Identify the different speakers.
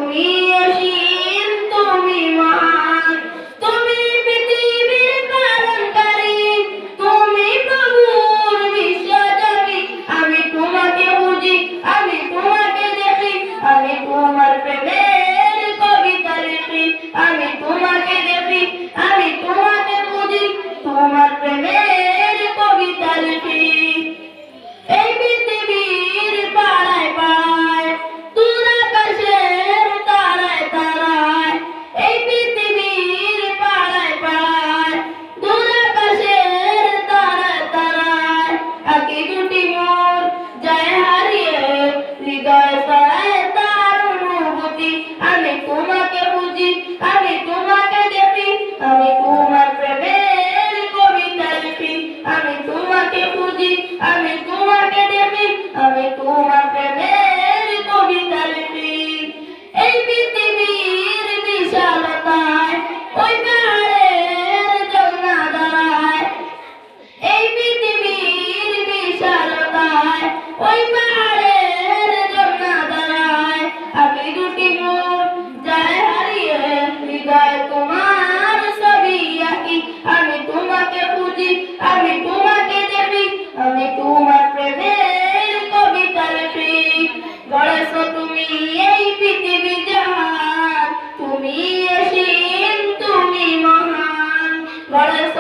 Speaker 1: তুমি অসীম, তুমি মহান, তুমি পৃথিবীর পালনকারী, তুমি প্রভুর বিশ্বজননী। আমি তোমাকে বুঝি, আমি তোমাকে দেখি, আমি তোমার প্রেমের কবিতা লিখি। আমি তোমাকে দেখি, আমি তোমাকে বুঝি, তোমার প্রেমের কবিতা লিখি। এই পৃথিবীর পাড়ায় পাড়ায়, দূর আকাশের তারায় তারায়, এই পৃথিবীর পাড়ায় পাড়ায়, দূর আকাশের তারায় তারায়, আঁকি দুটি মোর যায় হারিয়ে, হৃদয় ছড়ায় তার অনুভূতি। আমি তোমাকে বুঝি, আমি তোমাকে দেখি, আমি তোমার প্রেমের কবিতা লিখি। আমি তোমাকে বুঝি, আমি তোমাকে দেখি, আমি তোমার প্রেমের কবিতা লিখি। এই পৃথিবীর বিশালতায়, ওই পাহাড়ের ঝর্ণা দাঁড়ায়, এই পৃথিবীর বিশালতায়, ওই পাহাড়ের ঝর্ণা দাঁড়ায়, আঁকি দুটি মোর যায় হারিয়ে, হৃদয় তোমার ছবি আঁকি। আমি তোমাকে বুঝি, আমি তোমাকে দেখি, আমি তোমার প্রেমের কবিতা লিখি। গড়েছ তুমি এই পৃথিবী জাহান, তুমি অসীম, তুমি মহান, গড়েছ